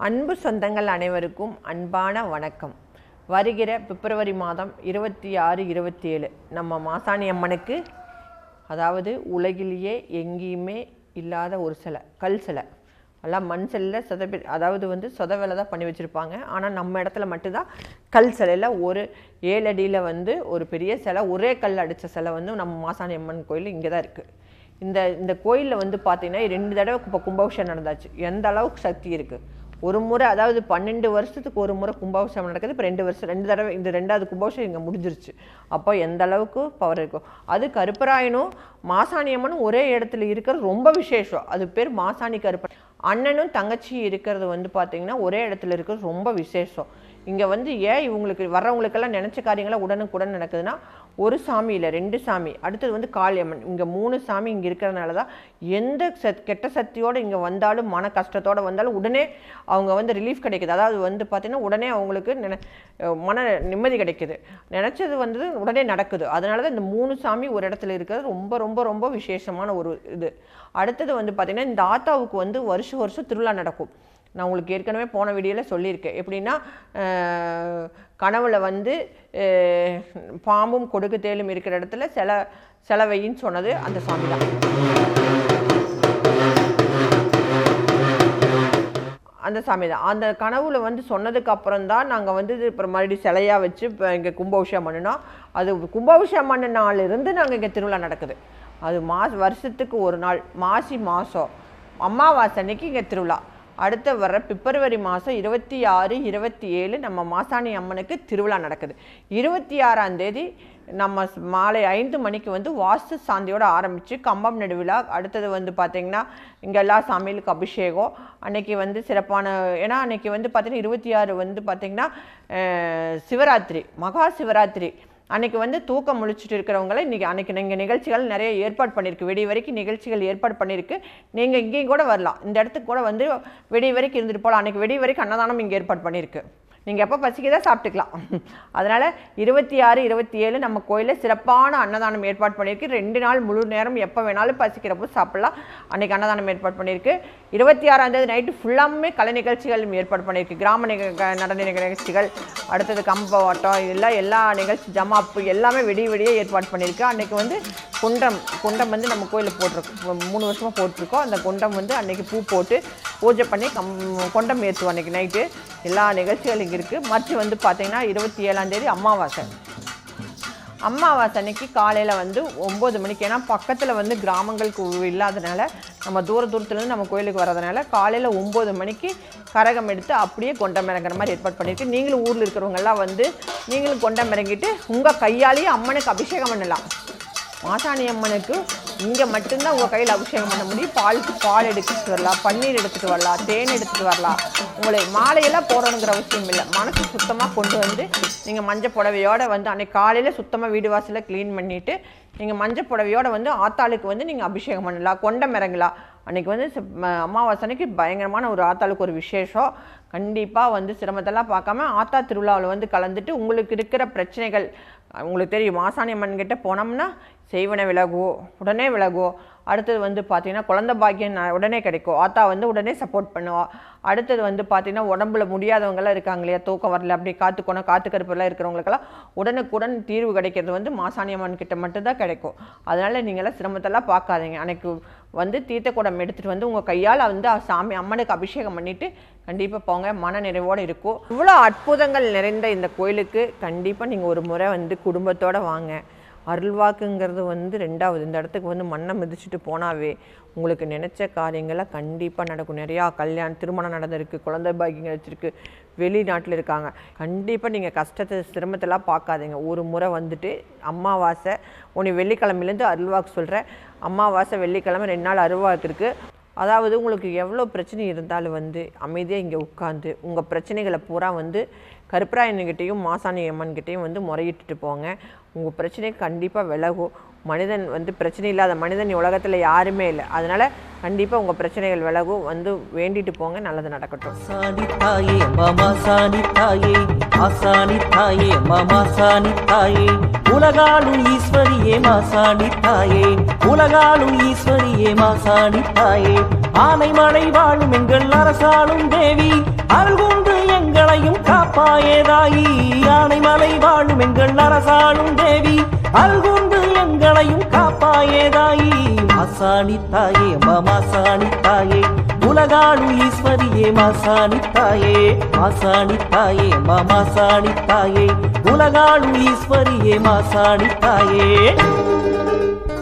அன்பு சொந்தங்கள் அனைவருக்கும் அன்பான வணக்கம். வருகிற பிப்ரவரி மாதம் 26, 27 நம்ம மாசாணி அம்மனுக்கு, அதாவது உலகிலேயே எங்கேயுமே இல்லாத ஒரு சிலை, கல் சிலை, எல்லாம் மண் சிலையில் அதாவது சொத வேலை தான் பண்ணி வச்சுருப்பாங்க. ஆனால் நம்ம இடத்துல மட்டும்தான் கல் சிலையில் ஒரு 7 அடியில் ஒரு பெரிய சிலை, ஒரே கல் அடித்த சிலை நம்ம மாசாணி அம்மன் கோயில் இங்கே தான் இருக்குது. இந்த கோயிலில் பார்த்தீங்கன்னா 2 தடவை இப்போ கும்பாபிஷேகம் நடந்தாச்சு. எந்த அளவுக்கு சக்தி இருக்குது. ஒரு முறை, அதாவது 12 வருஷத்துக்கு ஒரு முறை கும்பாபிஷேகம் நடக்குது. இப்போ 2 தடவை, இந்த 2வது கும்பாபிஷேகம் இங்கே முடிஞ்சிருச்சு. அப்போ எந்த அளவுக்கு பவர் இருக்கும். அது கருப்பராயனும் மாசாணி அம்மனும் ஒரே இடத்துல இருக்கிறது ரொம்ப விசேஷம். அது பேர் மாசாணி கருப்பன். அண்ணனும் தங்கச்சி இருக்கிறது பார்த்தீங்கன்னா ஒரே இடத்துல இருக்கிறது ரொம்ப விசேஷம். இங்கே ஏன் இவங்களுக்கு வர்றவங்களுக்கெல்லாம் நினச்ச காரியங்களாம் உடனுக்குடன் நடக்குதுன்னா, ஒரு சாமி இல்லை 2 சாமி, அடுத்தது காளியம்மன், இங்கே 3 சாமி இங்கே இருக்கிறதுனால தான் எந்த கெட்ட சக்தியோடு இங்கே வந்தாலும், மன கஷ்டத்தோடு வந்தாலும் உடனே அவங்க ரிலீஃப் கிடைக்குது. அதாவது பார்த்தீங்கன்னா உடனே அவங்களுக்கு மன நிம்மதி கிடைக்குது. நினச்சது உடனே நடக்குது. அதனால தான் இந்த 3 சாமி ஒரு இடத்துல இருக்கிறது ரொம்ப ரொம்ப ரொம்ப விசேஷமான ஒரு இது. அடுத்தது பார்த்தீங்கன்னா இந்த ஆத்தாவுக்கு வருஷம் திருவிழா நடக்கும். நான் உங்களுக்கு ஏற்கனவே போன வீடியோவில் சொல்லியிருக்கேன். எப்படின்னா, கனவுல பாம்பும் கொடுக்கு தேலும் இருக்கிற இடத்துல செலவையின்னு சொன்னது அந்த சாமி தான். அந்த சாமி தான். அந்த கனவுல சொன்னதுக்கு அப்புறம் தான் நாங்கள் இப்போ மறுபடியும் சிலையாக வச்சு இப்போ இங்கே கும்பாபிஷேகம் பண்ணினோம். அது கும்பாபிஷேகம் பண்ண நாளிலிருந்து நாங்கள் இங்கே திருவிழா நடக்குது. அது வருஷத்துக்கு ஒரு நாள், மாசி மாதம் அமாவாசை அன்னைக்கு இங்கே திருவிழா. அடுத்த வர பிப்ரவரி மாதம் 26, 27 நம்ம மாசாணி அம்மனுக்கு திருவிழா நடக்குது. 26ஆம் தேதி நம்ம மாலை 5 மணிக்கு வாஸ்து சாந்தியோடு ஆரம்பித்து கம்பம் நடுவிழா. அடுத்தது பார்த்திங்கன்னா இங்கே எல்லா சாமிகளுக்கு அபிஷேகம். அன்றைக்கி சிறப்பான, ஏன்னா அன்றைக்கி பார்த்திங்கன்னா 26 பார்த்திங்கன்னா சிவராத்திரி, மகா சிவராத்திரி. அன்றைக்கி தூக்கம் முழிச்சிட்டு இருக்கிறவங்கள அன்றைக்கி நீங்கள் நிகழ்ச்சிகள் நிறைய ஏற்பாடு பண்ணியிருக்கு. வெடி வரைக்கும் நிகழ்ச்சிகள் ஏற்பாடு பண்ணியிருக்கு. நீங்கள் இங்கேயும் கூட வரலாம். இந்த இடத்துக்கு கூட வெடி வரைக்கும் இருந்துட்டு போகலாம். அன்றைக்கி வெடி வரைக்கும் அன்னதானம் இங்கே ஏற்பாடு பண்ணியிருக்கு. நீங்கள் எப்போ பசிக்குதான் சாப்பிட்டுக்கலாம். அதனால் 26, 27 நம்ம கோயிலில் சிறப்பான அன்னதானம் ஏற்பாடு பண்ணியிருக்கு. 2 நாள் முழு நேரம் எப்போ வேணாலும் பசிக்கிறப்போ சாப்பிட்லாம். அன்றைக்கி அன்னதானம் ஏற்பாடு பண்ணியிருக்கு. 26ஆம் தேதி நைட்டு ஃபுல்லாமே கலை நிகழ்ச்சிகள் ஏற்பாடு பண்ணியிருக்கு. கிராம நடன நிகழ்ச்சிகள், அடுத்தது கம்பவாட்டம், எல்லா நிகழ்ச்சி, ஜமாப்பு எல்லாமே வெடியே ஏற்பாடு பண்ணியிருக்கு. அன்றைக்கி குண்டம் நம்ம கோயிலில் போட்டிருக்கோம். 3 வருஷமாக போட்டிருக்கோம். அந்த குண்டம் அன்றைக்கி பூ போட்டு பூஜை பண்ணி குண்டம் ஏற்றுவோம். அன்றைக்கி நைட்டு எல்லா நிகழ்ச்சிகளும் இங்கே இருக்குது. மற்ற பார்த்தீங்கன்னா 27ஆம் தேதி அமாவாசை அன்னைக்கு காலையில் 9 மணிக்கு, ஏன்னா பக்கத்தில் கிராமங்களுக்கு இல்லாதனால நம்ம தூரத்துலேருந்து நம்ம கோயிலுக்கு வர்றதுனால காலையில் 9 மணிக்கு கரகம் எடுத்து அப்படியே கொண்டம் இறங்குற மாதிரி ஏற்பாடு பண்ணியிருக்கு. நீங்களும் ஊரில் இருக்கிறவங்கெல்லாம் நீங்களும் கொண்டம் இறங்கிட்டு உங்கள் கையாலேயே அம்மனுக்கு அபிஷேகம் பண்ணலாம். மாசாணி அம்மனுக்கு இங்கே மட்டும்தான் உங்கள் கையில் அபிஷேகம் பண்ண முடியும். பால் எடுத்துகிட்டு வரலாம், பன்னீர் எடுத்துகிட்டு வரலாம், தேன் எடுத்துகிட்டு வரலாம். உங்களை மாலையெல்லாம் போடணுங்கிற அவசியம் இல்லை. மனசு சுத்தமாக கொண்டு நீங்கள் மஞ்சள் புடவையோடு அன்றைக்கி காலையில் சுத்தமாக வீடு வாசலில் க்ளீன் பண்ணிவிட்டு நீங்கள் மஞ்சள் புடவையோடு ஆத்தாளுக்கு நீங்கள் அபிஷேகம் பண்ணலாம், கொண்டம் இறங்கலாம். அன்றைக்கி அமாவாசை அன்னைக்கு பயங்கரமான ஒரு ஆத்தாளுக்கு ஒரு விசேஷம். கண்டிப்பாக சிரமத்தெல்லாம் பார்க்காம ஆத்தா திருவிழாவில் கலந்துட்டு உங்களுக்கு இருக்கிற பிரச்சனைகள், உங்களுக்கு தெரியும் மாசாணி அம்மன் கிட்ட போனோம்னா செய்வன விலகுவோம், உடனே விலகுவோம். அடுத்தது பார்த்திங்கன்னா குழந்தை பாக்கியம் உடனே கிடைக்கும். ஆத்தா உடனே சப்போர்ட் பண்ணுவோம். அடுத்தது பார்த்திங்கன்னா உடம்புல முடியாதவங்களாம் இருக்காங்க இல்லையா, தூக்கம் வரல, அப்படி காத்துக்கருப்பெல்லாம் இருக்கிறவங்களுக்கெல்லாம் உடனுக்குடன் தீர்வு கிடைக்கிறது மாசாணி அம்மன் கிட்ட மட்டும்தான் கிடைக்கும். அதனால் நீங்களாம் சிரமத்தெல்லாம் பார்க்காதீங்க. அன்றைக்கி தீர்த்த குடம் எடுத்துகிட்டு உங்கள் கையால் சாமி அம்மனுக்கு அபிஷேகம் பண்ணிவிட்டு கண்டிப்பாக போங்க, மன நிறைவோடு இருக்கும். இவ்வளோ அற்புதங்கள் நிறைந்த இந்த கோயிலுக்கு கண்டிப்பாக நீங்கள் ஒரு முறை குடும்பத்தோடு வாங்க. அருள்வாக்குங்கிறது 2வது. இந்த இடத்துக்கு மண்ணை மிதிச்சுட்டு போனாவே உங்களுக்கு நினச்ச காரியங்கள்லாம் கண்டிப்பாக நடக்கும். நிறையா திருமணம் நடந்திருக்கு, குழந்தை பாக்கியங்கள் வச்சுருக்கு, வெளிநாட்டில் இருக்காங்க. கண்டிப்பாக நீங்கள் கஷ்டத்தை சிரமத்தெல்லாம் பார்க்காதீங்க. ஒரு முறை அமாவாசை வெள்ளிக்கிழமையிலேருந்து அருள்வாக்கு சொல்கிறேன். அமாவாசை வெள்ளிக்கிழமை 2 நாள் அருள்வாக்கு இருக்குது. அதாவது உங்களுக்கு எவ்வளோ பிரச்சனை இருந்தாலும் அமைதியாக இங்கே உட்காந்து உங்கள் பிரச்சனைகளை பூரா கருப்பராயன்கிட்டையும் மாசாணி அம்மன்கிட்டையும் முறையிட்டுட்டு போங்க. உங்கள் பிரச்சனை கண்டிப்பாக விலகும். மனிதன் பிரச்சனை இல்லாத மனிதன் உலகத்தில் யாருமே இல்லை. அதனால் கண்டிப்பாக உங்கள் பிரச்சனைகள் விலகும். வேண்டிட்டு போங்க, நல்லது நடக்கட்டும். சாணி தாயே மாமா சாணி தாயே, ஆசாணி தாயே மாமா சாணி தாயே, உலகாளும் ஈஸ்வரியே மாசாணி தாயே, உலகாளும் ஈஸ்வரியே மாசாணி தாயே, ஆனை மலை வாழும் எங்கள் அரசாளும் தேவி, அரசாளும் தேவி அல்குண்டு எங்களையும் காப்பாயே தாயி மாசாணி தாயே அம்மா மாசாணி தாயே உலகாளும் ஈஸ்வரியே மாசாணி தாயே மாசாணி தாயே அம்மா மாசாணி தாயே உலகாளும் ஈஸ்வரியே மாசாணி தாயே